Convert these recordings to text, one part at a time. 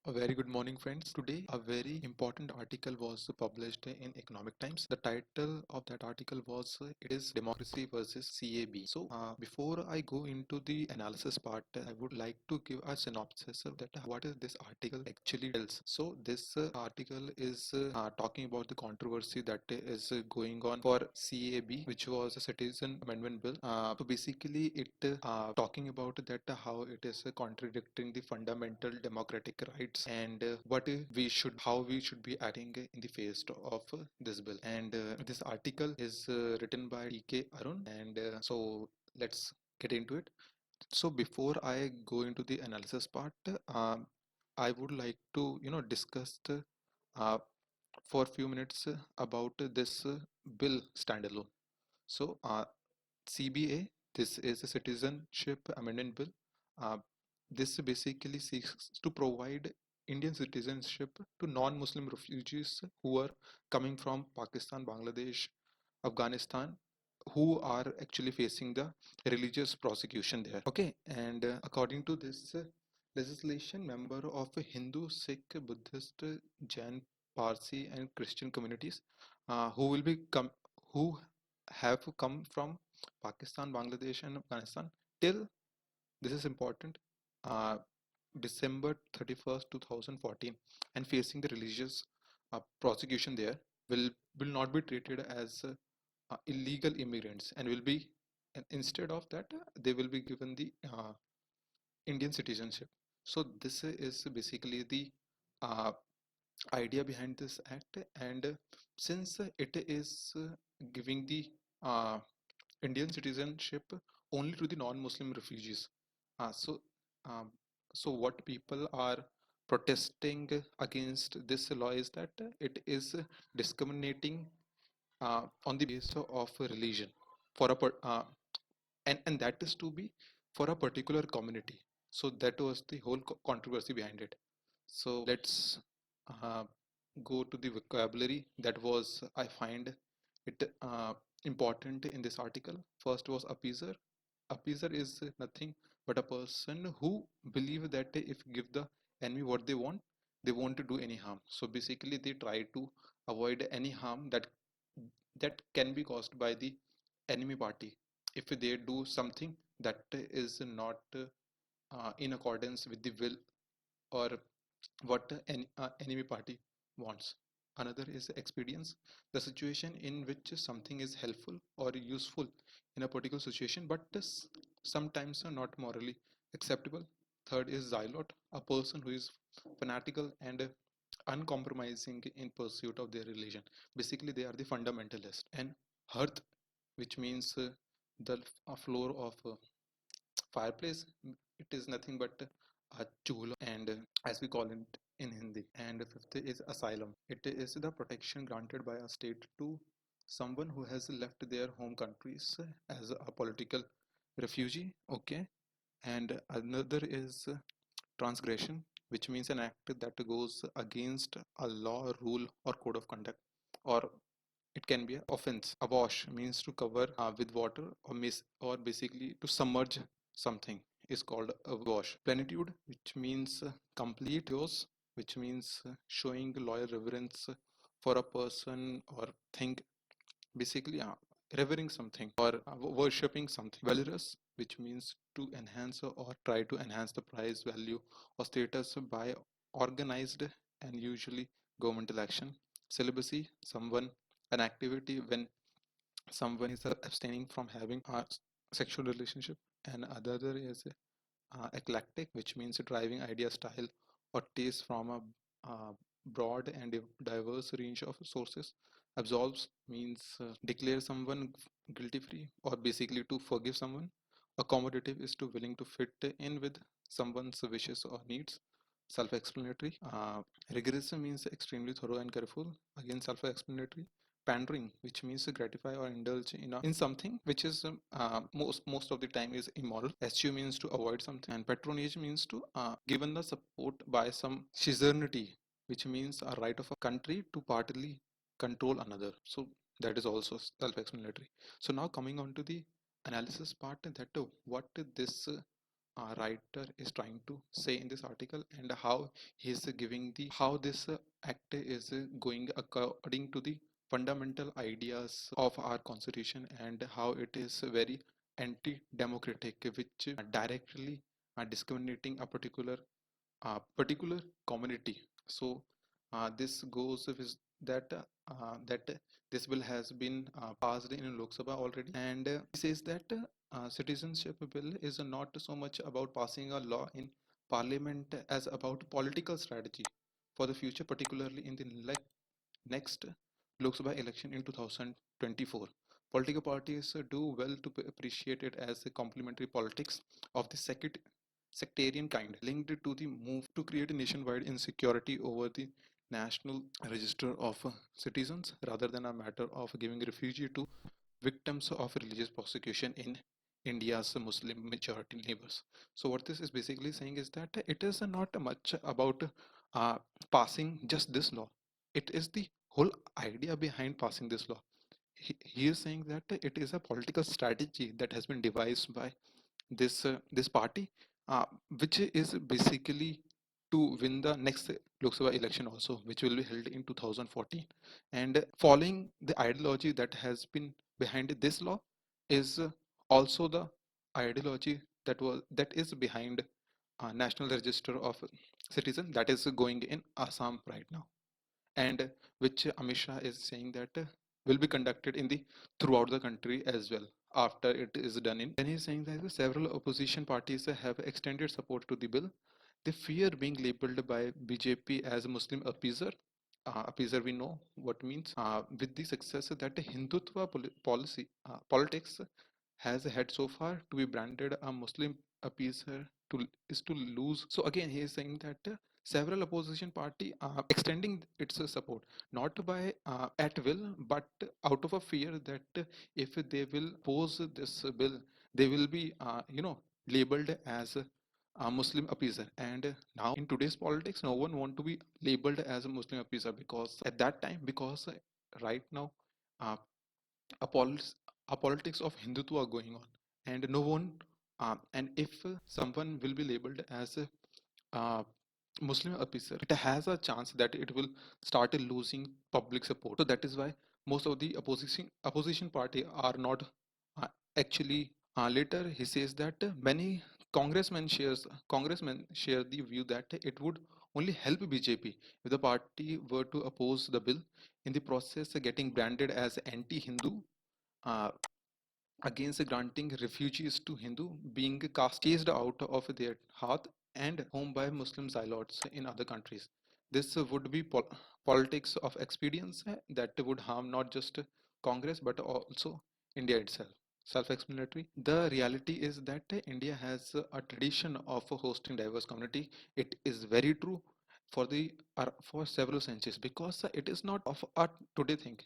A very good morning, friends. Today, a very important article was published in Economic Times. The title of that article was It is Democracy versus CAB. Before I go into the analysis part, I would like to give a synopsis of that what is this article actually tells. So, this article is talking about the controversy that is going on for CAB, which was a Citizen Amendment Bill. Basically, it talking about that how it is contradicting the fundamental democratic rights and what how we should be acting in the face of this bill. And this article is written by K Arun, and let's get into it. So before I go into the analysis part, I would like to discuss uh, for a few minutes about this bill standalone. So CBA, this is a Citizenship Amendment Bill. Uh, this basically seeks to provide Indian citizenship to non-Muslim refugees who are coming from Pakistan, Bangladesh, Afghanistan, who are actually facing the religious prosecution there. Okay, and according to this legislation, member of Hindu, Sikh, Buddhist, Jain, Parsi, and Christian communities who have come from Pakistan, Bangladesh, and Afghanistan till this is important. Uh, December 31st, 2014, and facing the religious prosecution there will not be treated as illegal immigrants and will be and instead of that they will be given the Indian citizenship. So this is basically the uh, idea behind this act, and since it is giving the uh, Indian citizenship only to the non-Muslim refugees. Uh, so, um, so what people are protesting against this law is that it is discriminating on the basis of religion for and that is to be for a particular community. So that was the whole controversy behind it. So let's uh, go to the vocabulary that was I find it important in this article. First was appeaser. Appeaser is nothing but a person who believe that if give the enemy what they want to do any harm. So basically they try to avoid any harm that can be caused by the enemy party if they do something that is not in accordance with the will or what enemy party wants. Another is expedience, the situation in which something is helpful or useful in a particular situation but is sometimes not morally acceptable. Third is zealot, a person who is fanatical and uncompromising in pursuit of their religion. Basically, they are the fundamentalist. And hearth, which means the floor of fireplace, it is nothing but a chula, and as we call it in Hindi. And fifth is asylum. It is the protection granted by a state to someone who has left their home countries as a political refugee. Okay, and another is transgression, which means an act that goes against a law, rule, or code of conduct, or it can be an offense. Awash means to cover with water or basically to submerge something is called a wash. Plenitude, which means complete. Yours, which means showing loyal reverence for a person or thing, basically revering something or worshipping something. Valorous, which means to enhance or try to enhance the price, value, or status by organized and usually governmental action. Celibacy, someone an activity when someone is abstaining from having a sexual relationship. And other is eclectic, which means driving idea, style, or taste from a broad and diverse range of sources. Absolves means declare someone guilty free or basically to forgive someone. Accommodative is to willing to fit in with someone's wishes or needs. Self-explanatory. Rigorous means extremely thorough and careful. Again, self-explanatory. Pandering, which means to gratify or indulge in something which is most of the time is immoral. Eschew means to avoid something, and patronage means to given the support by some suzerainty, which means a right of a country to partly control another. So that is also self-explanatory. So now coming on to the analysis part, that what this writer is trying to say in this article, and how he's giving the how this act is going according to the fundamental ideas of our constitution, and how it is very anti-democratic, which directly discriminating a particular community. So this goes with that this bill has been passed in Lok Sabha already, and he says that citizenship bill is not so much about passing a law in parliament as about political strategy for the future, particularly in the next Lok Sabha election in 2024. Political parties do well to appreciate it as a complementary politics of the sectarian kind, linked to the move to create a nationwide insecurity over the national register of citizens, rather than a matter of giving refugee to victims of religious persecution in India's Muslim majority neighbors. So what this is basically saying is that it is not much about uh, passing just this law. It is the whole idea behind passing this law. He is saying that it is a political strategy that has been devised by this party, uh, which is basically to win the next Lok Sabha election also, which will be held in 2014. And following the ideology that has been behind this law is also the ideology that is behind National Register of Citizen that is going in Assam right now, and which Amit Shah is saying that will be conducted in the throughout the country as well after it is done in. Then he's saying that several opposition parties have extended support to the bill. They fear being labeled by BJP as a Muslim appeaser. Appeaser, we know what means. With the success that the Hindutva politics has had so far, to be branded a Muslim appeaser is to lose. So again, he is saying that several opposition party are extending its support, not by at will, but out of a fear that if they will oppose this bill, they will be labeled as a Muslim appeaser. And now in today's politics, no one want to be labeled as a Muslim appeaser, because at that time, because right now uh, a, polis- a politics of Hindutva are going on, and no one and if someone will be labeled as a Muslim officer, it has a chance that it will start losing public support. So that is why most of the opposition party are not uh, actually. Later, he says that many congressmen share the view that it would only help BJP if the party were to oppose the bill, in the process getting branded as anti-Hindu, uh, against granting refugees to Hindu being chased out of their hearth and home by Muslim zealots in other countries. This would be politics of expedience that would harm not just Congress but also India itself. Self-explanatory. The reality is that India has a tradition of hosting diverse community. It is very true for several centuries, because it is not of a today thing.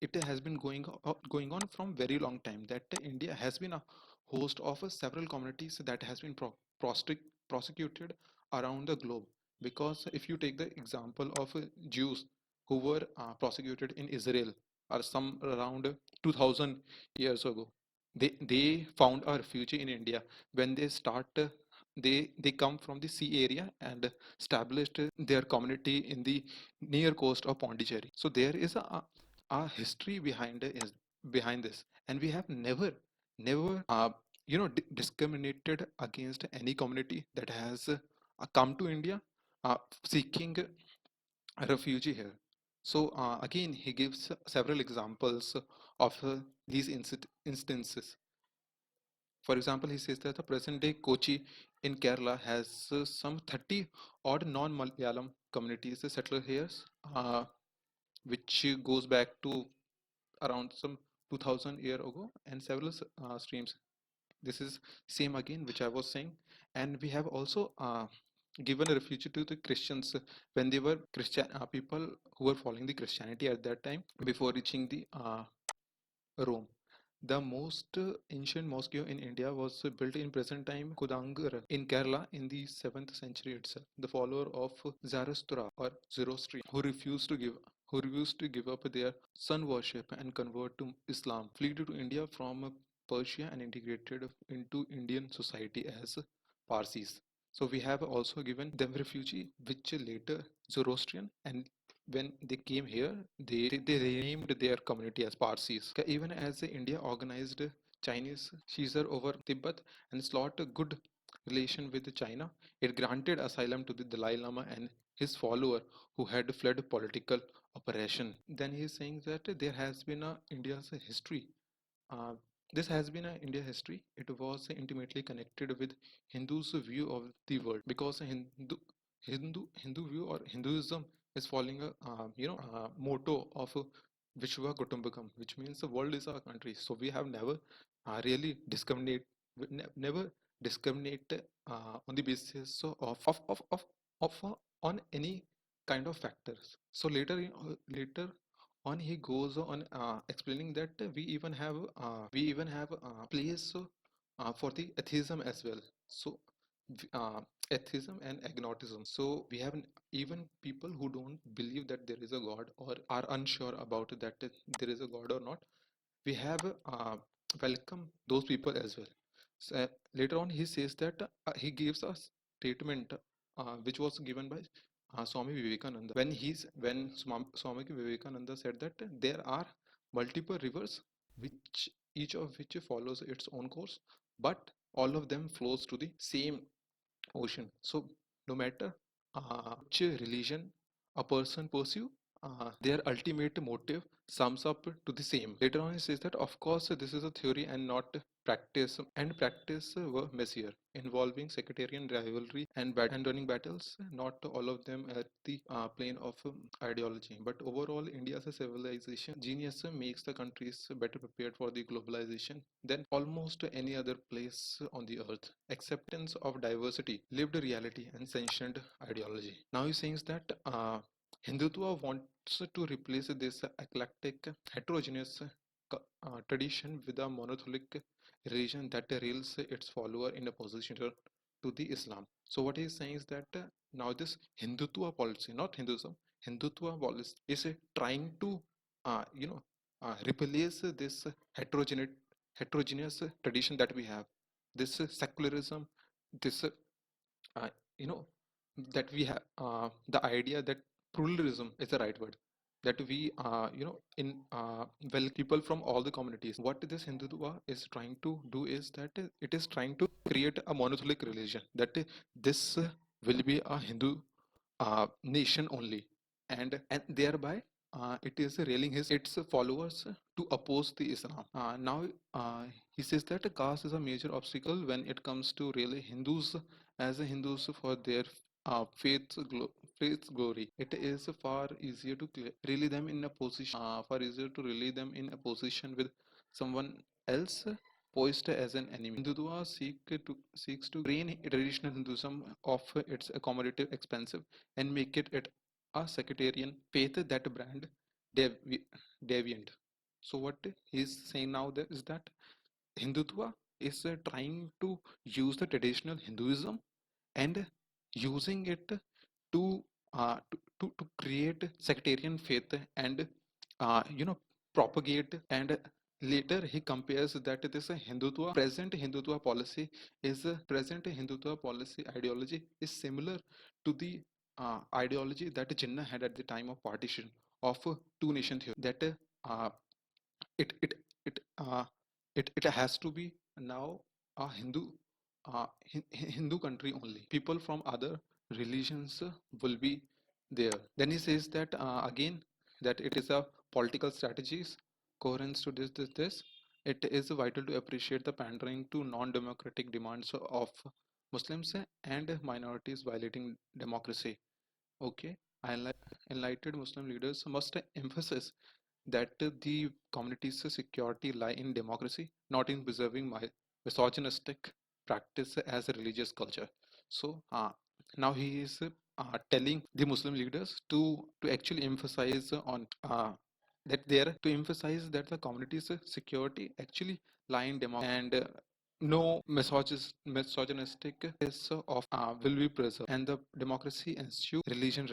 It has been going on from very long time, that India has been a host of several communities that has been prosecuted around the globe. Because if you take the example of Jews who were prosecuted in Israel, or some around 2000 years ago, they found a refugee in India. When they start they come from the sea area and established their community in the near coast of Pondicherry. So there is a history behind this, and we have never discriminated against any community that has come to India seeking a refugee here. So again, he gives several examples of these instances. For example, he says that the present day Kochi in Kerala has some 30 odd non-Malayalam communities settled here, uh, which goes back to around some 2000 year ago, and several streams. This is same again which I was saying. And we have also given a refuge to the Christians when they were Christian people who were following the Christianity at that time before reaching the Rome. The most ancient mosque in India was built in present time Kudangar in Kerala in the 7th century itself. The follower of Zarathustra or Zoroastrian who refused to give up their sun worship and convert to Islam, fled to India from Persia and integrated into Indian society as Parsis. So we have also given them refugee, which later Zoroastrian, and when they came here, they renamed their community as Parsis. Even as India organized Chinese seizure over Tibet and sought a good relation with China, it granted asylum to the Dalai Lama and his follower who had fled political oppression. Then he is saying that there has been a India's history. uh, this has been a India history. It was intimately connected with Hindus' view of the world because Hindu view or Hinduism is following a motto of Vishwa Kutumbakam, which means the world is our country. So we have never really never discriminate on the basis on any kind of factors. So later on he goes on explaining that we even have a place for the atheism as well. So uh, atheism and agnosticism. So we have even people who don't believe that there is a god or are unsure about that there is a god or not. We have welcome those people as well. So, later on he says that he gives a statement which was given by Swami Vivekananda when Swami Vivekananda said that there are multiple rivers which each of which follows its own course, but all of them flows to the same ocean. So no matter which religion a person pursue, their ultimate motive sums up to the same. Later on, he says that of course this is a theory and not practice, and practice were messier, involving sectarian rivalry and running battles. Not all of them at the plane of ideology, but overall, India's civilization genius makes the countries better prepared for the globalization than almost any other place on the earth. Acceptance of diversity, lived reality, and sanctioned ideology. Now he says that Hindutva wants to replace this eclectic, heterogeneous tradition with a monolithic religion that rails its follower in opposition to the Islam. So what he is saying is that now this Hindutva policy, not Hinduism, Hindutva policy is trying to replace this heterogeneous tradition that we have, this secularism, this uh, you know that we have the idea that pluralism is the right word, that we in well people from all the communities. What this Hindutva is trying to do is that it is trying to create a monolithic religion, that this will be a Hindu nation only, and thereby it is railing its followers to oppose the Islam. Now he says that caste is a major obstacle when it comes to really Hindus as a Hindus for their faith's glory. It is far easier to rally them in a position, far easier to rally them in a position with someone else posed as an enemy. Hindutva seeks to drain traditional Hinduism of its accommodative, expensive, and make it a sectarian faith that brand devi- deviant. So what he's saying now there is that Hindutva is trying to use the traditional Hinduism and using it to to create sectarian faith and propagate. And later he compares that this present Hindutva policy ideology is similar to the ideology that Jinnah had at the time of partition of two nation theory, that it it it it has to be now a Hindu country only. People from other religions will be there. Then he says that again that it is a political strategies coherence to this. It is vital to appreciate the pandering to non-democratic demands of Muslims and minorities violating democracy. Okay, enlightened Muslim leaders must emphasize that the community's security lie in democracy, not in preserving my misogynistic practice as a religious culture. So now he is telling the Muslim leaders to actually emphasize on that the community's security actually lie in democracy, and no misogynistic is of will be preserved, and the democracy ensue religion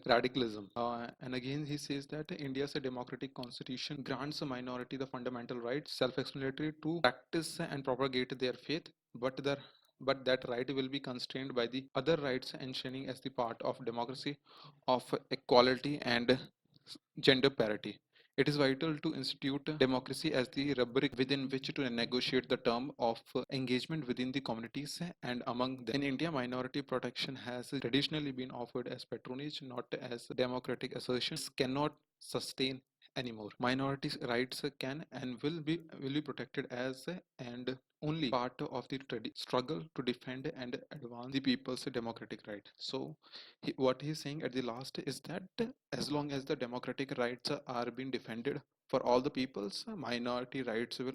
radicalism. And again he says that India's democratic constitution grants a minority the fundamental right, self-explanatory, to practice and propagate their faith, but but that right will be constrained by the other rights enshrining as the part of democracy of equality and gender parity. It is vital to institute democracy as the rubric within which to negotiate the term of engagement within the communities and among them. In India, minority protection has traditionally been offered as patronage, not as democratic assertion. This cannot sustain anymore. Minorities' rights can and will be protected as and only part of the struggle to defend and advance the people's democratic right. So what he's saying at the last is that as long as the democratic rights are being defended for all the peoples, minority rights will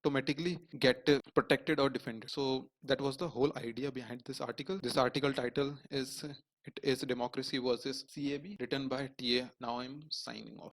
automatically get protected or defended. So that was the whole idea behind this article. This article title is it is Democracy versus CAB, written by TA. Now I'm signing off.